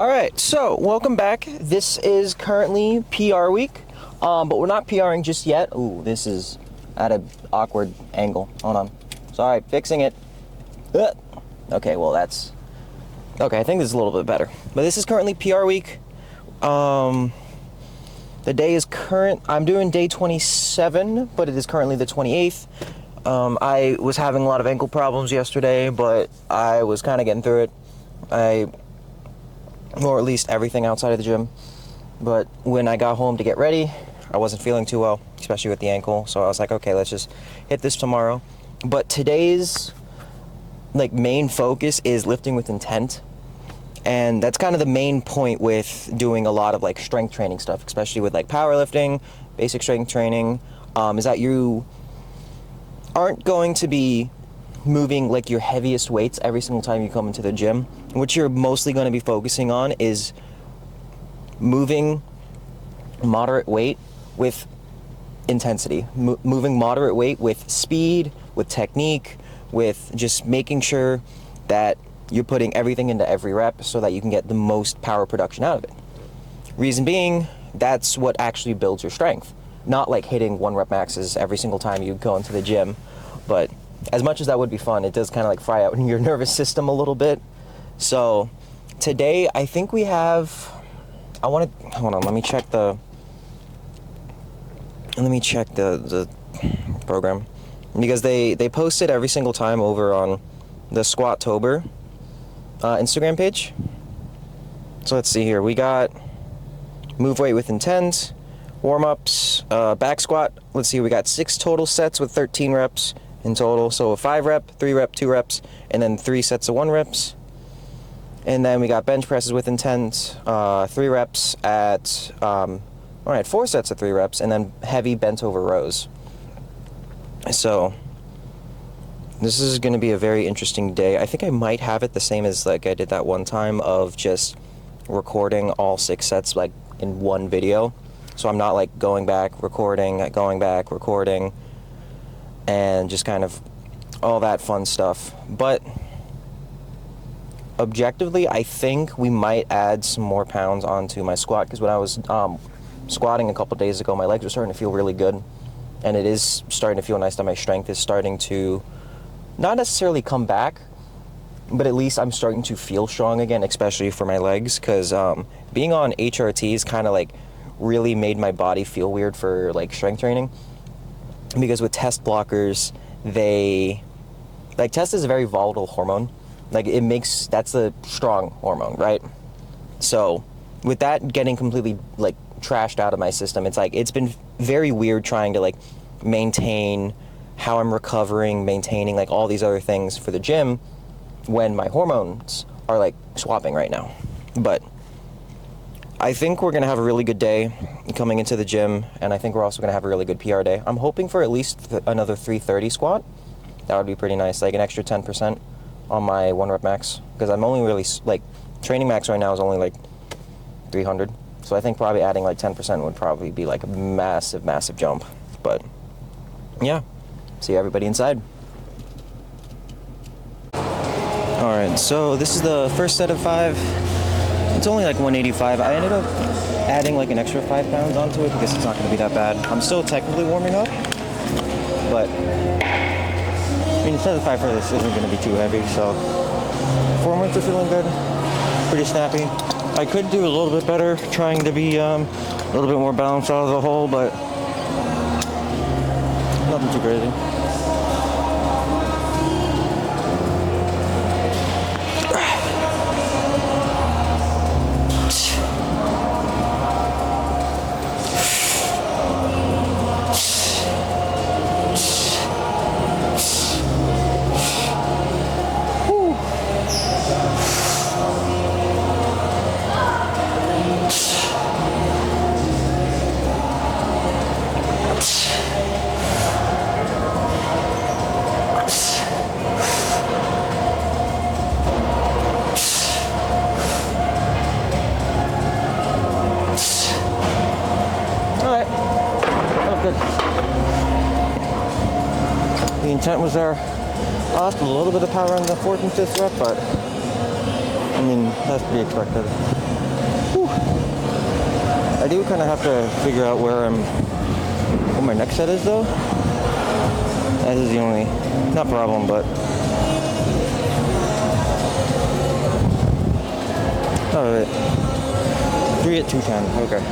Alright, so welcome back. This is currently PR week, but we're not PRing just yet. Ooh, this is at an awkward angle. Hold on. Sorry, fixing it. Okay, well that's... Okay, I think this is a little bit better. But this is currently PR week. The day is current... I'm doing day 27, but it is currently the 28th. I was having a lot of ankle problems yesterday, but I was kind of getting through it. Or at least everything outside of the gym. But when I got home to get ready, I wasn't feeling too well, especially with the ankle. So I was like, okay, let's just hit this tomorrow. But today's main focus is lifting with intent. And that's kind of the main point with doing a lot of strength training stuff, especially with powerlifting, basic strength training, is that you aren't going to be moving your heaviest weights every single time you come into the gym. What you're mostly going to be focusing on is moving moderate weight with intensity, moving moderate weight with speed, with technique, with just making sure that you're putting everything into every rep so that you can get the most power production out of it. Reason being, that's what actually builds your strength. Not hitting 1 rep maxes every single time you go into the gym, but as much as that would be fun, it does kind of fry out your nervous system a little bit. So today I think we have, hold on, let me check the program, because they post it every single time over on the Squatober Instagram page. So let's see here, we got move weight with intent, warm-ups, back squat. Let's see, we got 6 total sets with 13 reps in total. So a 5 rep, 3 rep, 2 reps, and then 3 sets of 1 reps. And then we got bench presses with intent, 3 reps at, 4 sets of 3 reps, and then heavy bent over rows. So this is going to be a very interesting day. I think I might have it the same as I did that one time of just recording all 6 sets in one video. So I'm not going back, recording, and just kind of all that fun stuff. But objectively, I think we might add some more pounds onto my squat, because when I was squatting a couple days ago, my legs were starting to feel really good, and it is starting to feel nice that my strength is starting to not necessarily come back, but at least I'm starting to feel strong again, especially for my legs, because being on HRTs kind of really made my body feel weird for strength training, because with test blockers, test is a very volatile hormone. That's a strong hormone, right? So with that getting completely trashed out of my system, it's been very weird trying to maintain how I'm recovering, maintaining all these other things for the gym when my hormones are swapping right now. But I think we're going to have a really good day coming into the gym, and I think we're also going to have a really good PR day. I'm hoping for at least another 330 squat. That would be pretty nice, an extra 10% on my 1 rep max, because I'm only really, training max right now is only 300. So I think probably adding 10% would probably be a massive, massive jump. But yeah, see everybody inside. Alright, so this is the first set of 5. It's only 185. I ended up adding an extra 5 pounds onto it because it's not going to be that bad. I'm still technically warming up, but the set of 5 for this isn't going to be too heavy, so performance are feeling good, pretty snappy. I could do a little bit better, trying to be a little bit more balanced out of the hole, but nothing too crazy. The intent was there. I lost a little bit of power on the 4th and 5th rep, but I mean, that's to be expected. Whew. I do kind of have to figure out where my next set is though. That is the only, not problem, but alright. 3 at 210, okay.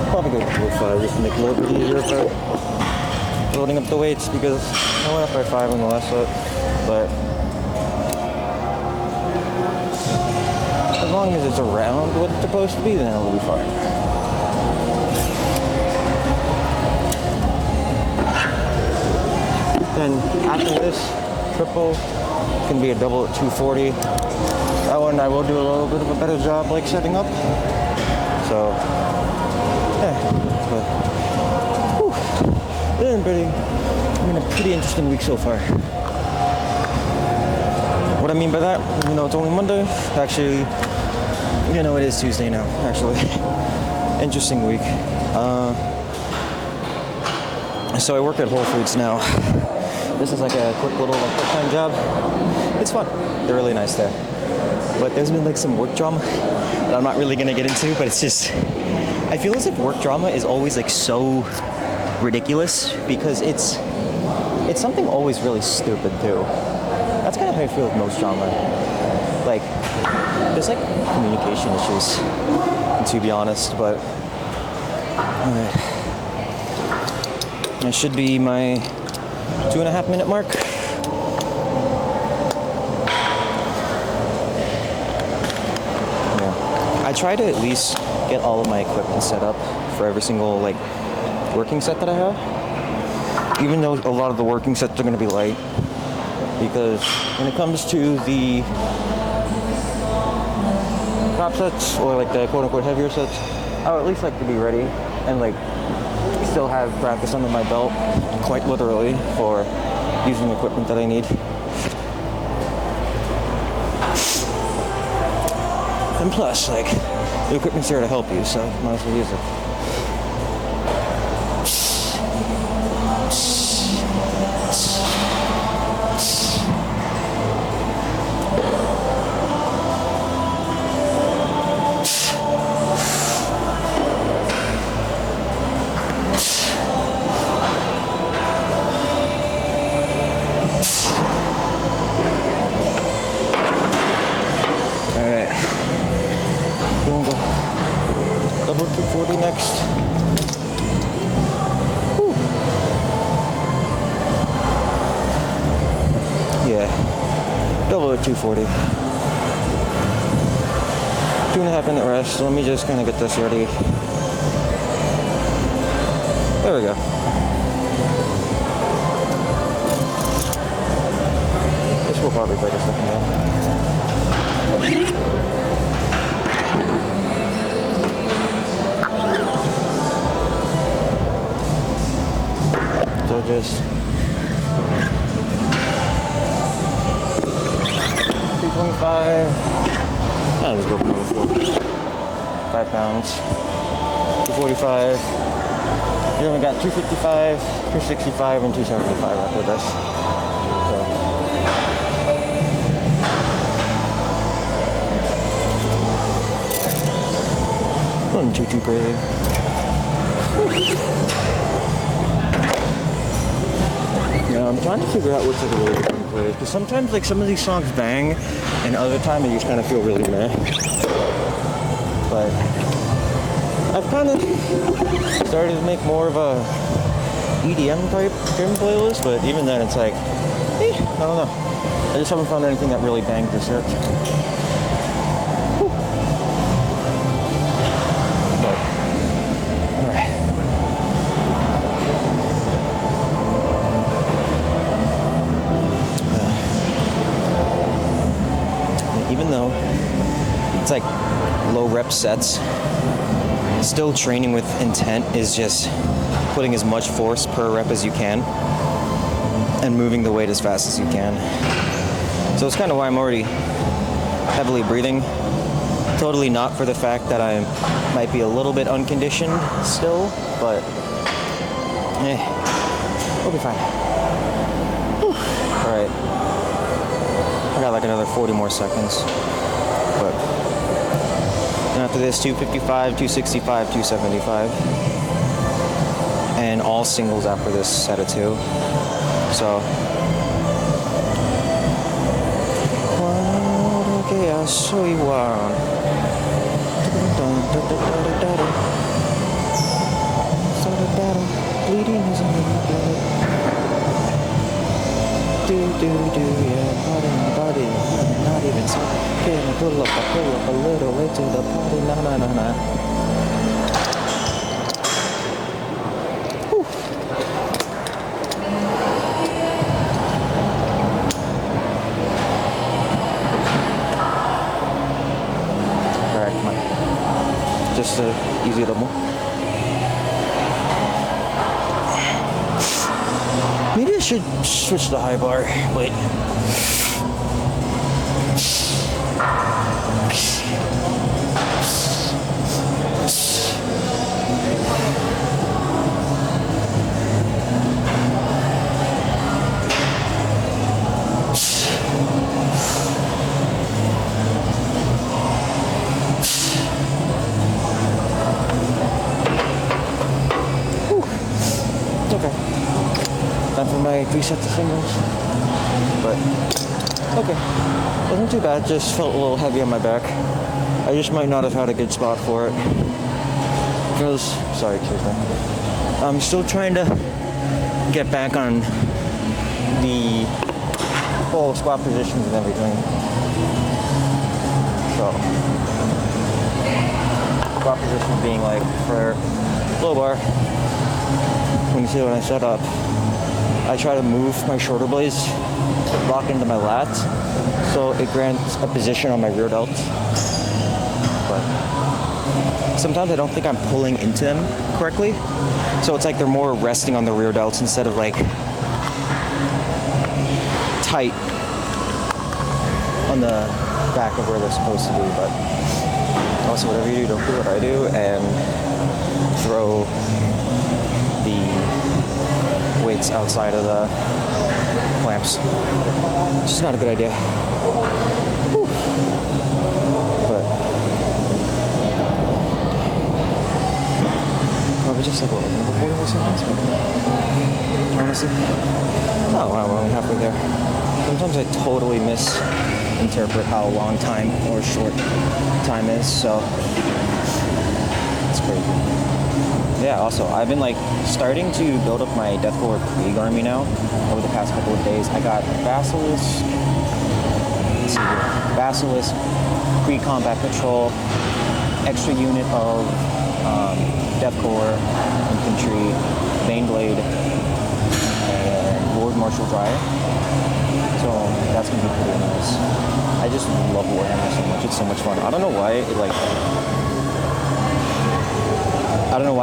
Probably go to 5 just to make it a little bit easier for loading up the weights because I went up by 5 on the last set, but as long as it's around what it's supposed to be, then it'll be fine. Then after this triple, it's gonna be a double at 240. That one I will do a little bit of a better job like setting up. So yeah, but whew, it's been a pretty interesting week so far. What I mean by that, it's only Monday. Actually, it is Tuesday now, actually. Interesting week. So I work at Whole Foods now. This is like a quick little part-time job. It's fun. They're really nice there. But there's been like some work drama that I'm not really gonna get into, but it's just, I feel as if work drama is always like so ridiculous because it's something always really stupid too. That's kind of how I feel with most drama. Like, there's like communication issues, to be honest, but it should be my 2.5 minute mark. Yeah. I try to at least get all of my equipment set up for every single like working set that I have. Even though a lot of the working sets are going to be light. Because when it comes to the top sets or like the quote unquote heavier sets, I would at least like to be ready and like still have practice under my belt, quite literally, for using the equipment that I need. And plus, like, the equipment's there to help you, so might as well use it. Double 240 next. Whew. Yeah, double at 240. 2.5 minute rest. Let me just kind of get this ready. There we go. This will probably take a second now. So just 325. Let's go for 5 pounds. 245. Then we got 255, 265, and 275 after this. So, nothing too crazy. Yeah, I'm trying to figure out what's like a really fun place. Because sometimes like some of these songs bang, and other times you just kind of feel really meh. But I've kind of started to make more of a EDM type gym playlist, but even then it's like, I don't know. I just haven't found anything that really bangs this yet. But, alright. Even though it's like low rep sets, still training with intent is just putting as much force per rep as you can and moving the weight as fast as you can. So it's kind of why I'm already heavily breathing. Totally not for the fact that I might be a little bit unconditioned still, but We'll be fine. Alright. I got like another 40 more seconds. But and after this, 255, 265, 275. And all singles after this set of 2. So bleeding is in my blood. Yeah, body, not even so. Can I pull up a little way to the party, na. Alright, come on. Just easy a little more. Maybe I should switch to high bar. Wait. Time for my 3 sets of singles. But, okay. Wasn't too bad, just felt a little heavy on my back. I just might not have had a good spot for it. Because, sorry, excuse me. I'm still trying to get back on the full squat positions and everything. So, squat position being like for low bar. When you see when I set up, I try to move my shoulder blades, lock into my lats, so it grants a position on my rear delts. But sometimes I don't think I'm pulling into them correctly, so it's like they're more resting on the rear delts instead of like tight on the back of where they're supposed to be. But also, whatever you do, don't do what I do and throw the weights outside of the clamps. It's just not a good idea. Whew. But probably just like what, number 40 or something? Honestly. Oh wow, we're only halfway there. Sometimes I totally misinterpret how long time or short time is, so it's crazy. Yeah, also, I've been like starting to build up my deathcore Krieg army now over the past couple of days. I got Basilisk, let's see here, Basilisk, Krieg Combat Patrol, extra unit of deathcore, infantry, Baneblade, and Lord Marshal Dryer. So that's gonna be pretty nice. I just love Warhammer so much, it's so much fun. I don't know why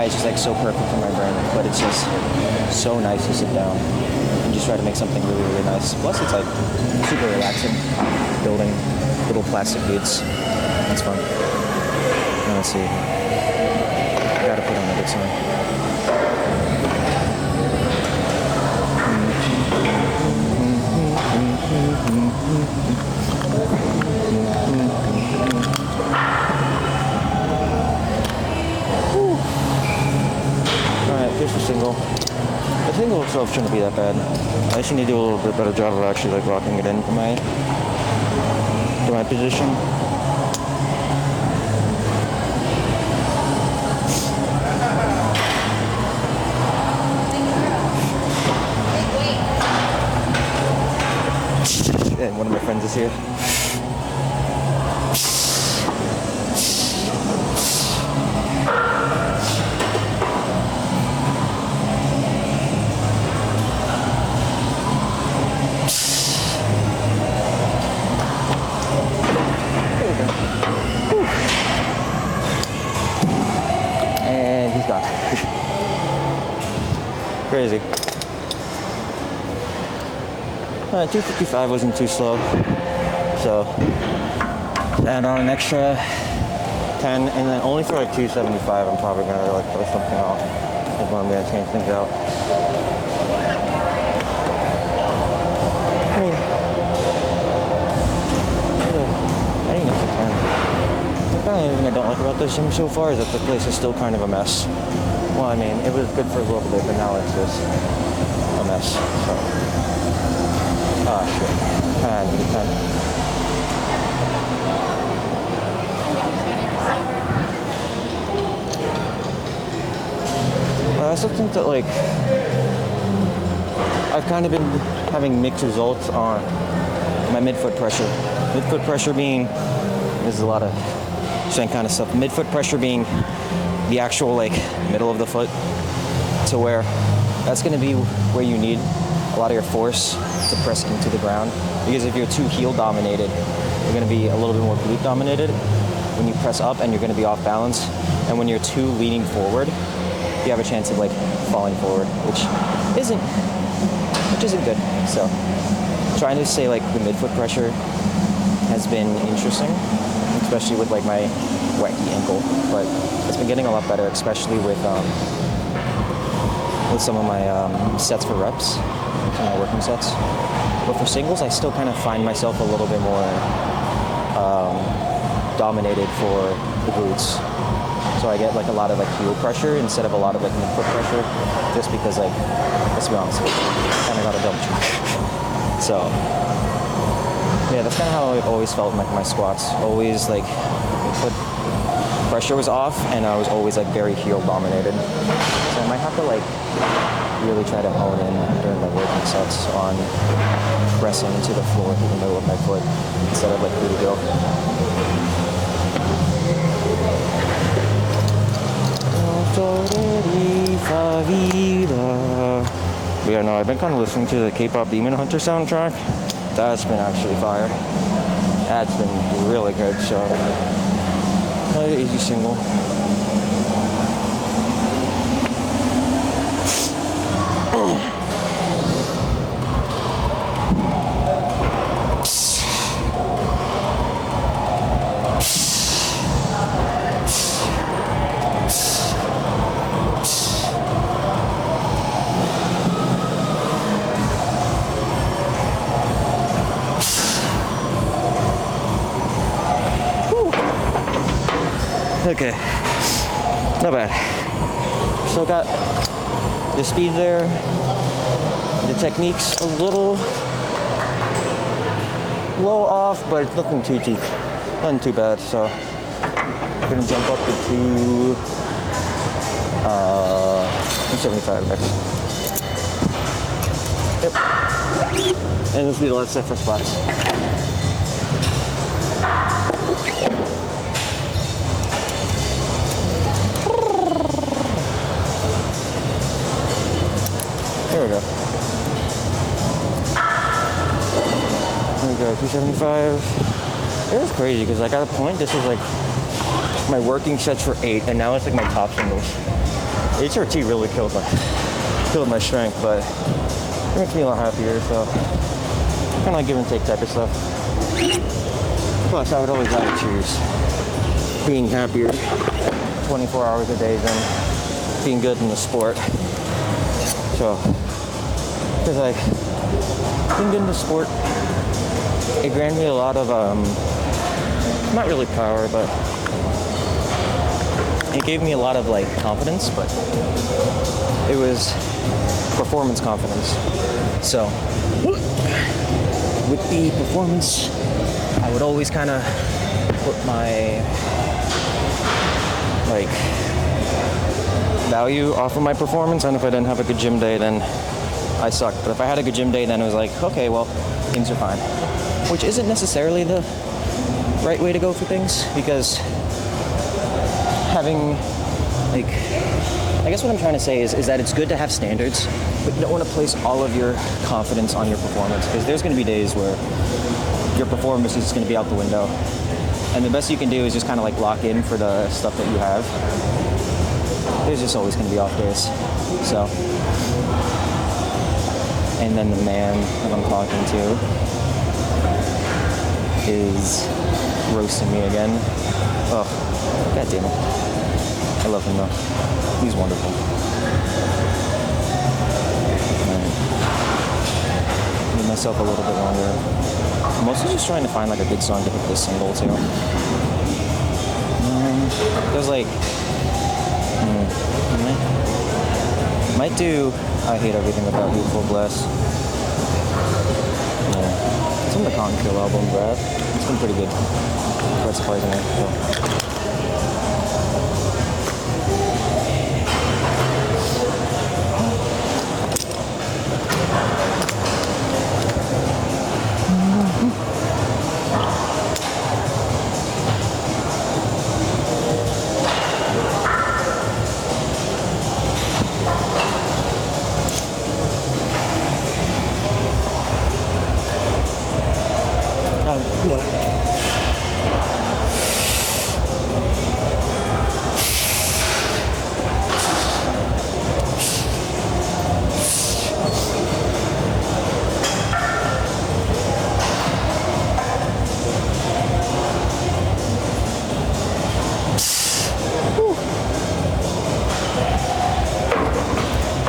it's just like so perfect for my brain, but it's just so nice to sit down and just try to make something really, really nice. Plus it's like super relaxing, building little plastic beads. It's fun. Now let's see. I gotta put on a good song. Here's the single. The single itself shouldn't be that bad. I just need to do a little bit better job of actually like locking it into my position. And one of my friends is here. Crazy. 255 wasn't too slow, so add on an extra 10, and then only for like 275 I'm probably gonna like throw something off. is when I'm gonna change things out. I mean, I think it's a 10. The only thing I don't like about this gym so far is that the place is still kind of a mess. Well, I mean, it was good for a little bit, but now it's just a mess. So, shit. I need a 10. I also think that, like, I've kind of been having mixed results on my midfoot pressure. Midfoot pressure being, there's a lot of same kind of stuff. Midfoot pressure being the actual, like, middle of the foot, to where that's going to be where you need a lot of your force to press into the ground. Because if you're too heel dominated, you're going to be a little bit more glute dominated when you press up, and you're going to be off balance. And when you're too leaning forward, you have a chance of, like, falling forward, which isn't good. So trying to say, like, the midfoot pressure has been interesting, especially with, like, my wacky ankle, but it's been getting a lot better, especially with some of my sets for reps, some of my working sets. But for singles, I still kind of find myself a little bit more dominated for the glutes. So I get, like, a lot of, like, heel pressure instead of a lot of, like, midfoot pressure, just because, like, let's be honest, I kind of got a double check. So yeah, that's kind of how I've always felt in, like, my squats. Always, like, foot pressure was off, and I was always, like, very heel dominated. So I might have to, like, really try to hone in during my working sets on pressing into the floor through the middle of my foot instead of, like, through the heel. But yeah, no, I've been kind of listening to the K-pop Demon Hunter soundtrack. That's been actually fire. That's been really good, so another easy single. Okay, not bad. Still got the speed there. The technique's a little low off, but it's nothing too bad. So I'm gonna jump up to 275 next. Yep. And this will be the last set for squats. There we go. There we go, 275. It was crazy because, like, at a point, this was, like, my working sets for 8, and now it's, like, my top singles. HRT really killed my strength, but it makes me a lot happier, so kind of like give and take type of stuff. Plus, I would always rather choose being happier 24 hours a day than being good in the sport. So, because, like, being good in the sport, it granted me a lot of, not really power, but it gave me a lot of, like, confidence, but it was performance confidence. So, with the performance, I would always kind of put my, like, value off of my performance, and if I didn't have a good gym day, then I sucked. But if I had a good gym day, then it was like, okay, well, things are fine. Which isn't necessarily the right way to go for things, because having, like, I guess what I'm trying to say is that it's good to have standards, but you don't want to place all of your confidence on your performance, because there's going to be days where your performance is going to be out the window, and the best you can do is just kind of, like, lock in for the stuff that you have. There's just always going to be off days. So, and then the man that I'm talking to is roasting me again. Oh, god damn it. I love him though. He's wonderful. myself a little bit longer. I'm mostly just trying to find like a good song to hit this single to. There's like, might do I Hate Everything About You full blast. Yeah, it's on the Cotton Kill album, Brad. It's been pretty good. Quite surprisingly. So.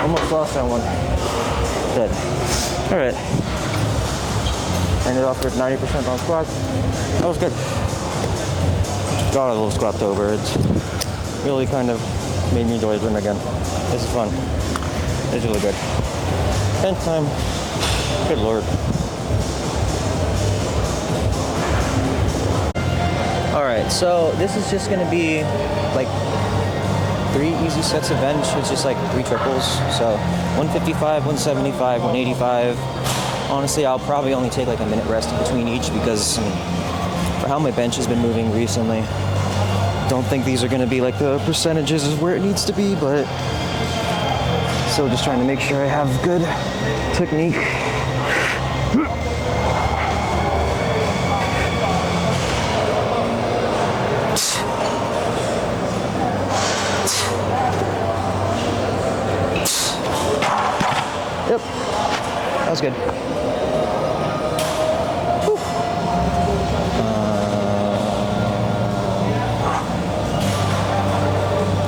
Almost lost that one. Dead. Alright. Ended off with 90% on squats. That was good. Got a little Squatober. It's really kind of made me enjoy the gym again. This is fun. It's really good. 10th time. Good lord. Alright, so this is just gonna be like 3 easy sets of bench. It's just like 3 triples. So 155, 175, 185. Honestly, I'll probably only take like a minute rest in between each because for how my bench has been moving recently, don't think these are going to be like the percentages is where it needs to be, but still just trying to make sure I have good technique. Yep, that was good.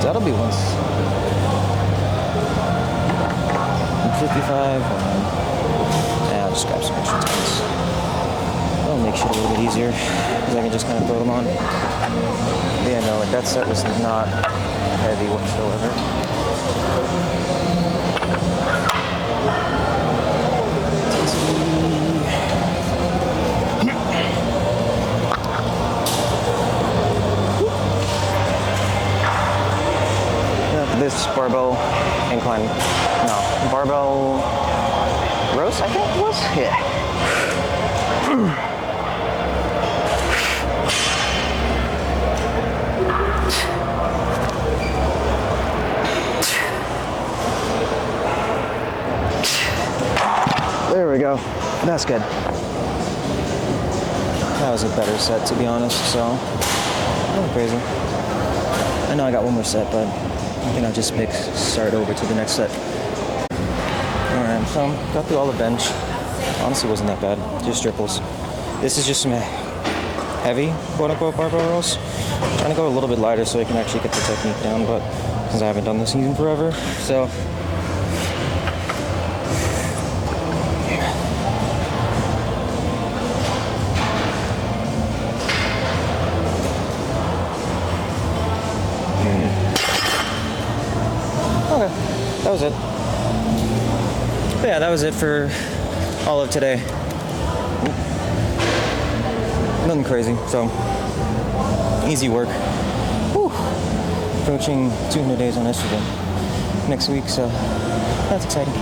That'll be once 155. I'll just grab some extra tens. That'll make shit a little bit easier because I can just kind of throw them on. Yeah, no, like that set was not heavy whatsoever. This barbell incline, no, barbell roast, I think it was? Yeah. There we go. That's good. That was a better set, to be honest, so nothing crazy. I know I got one more set, but I think I'll just start over to the next set. Alright, so got through all the bench. Honestly, wasn't that bad. Just triples. This is just some heavy, quote-unquote, barbell rolls. I'm trying to go a little bit lighter so I can actually get the technique down, but since I haven't done this in forever, so that was it. But yeah, that was it for all of today. Nothing crazy, so easy work. Whew. Approaching 200 days on estrogen next week, so that's exciting.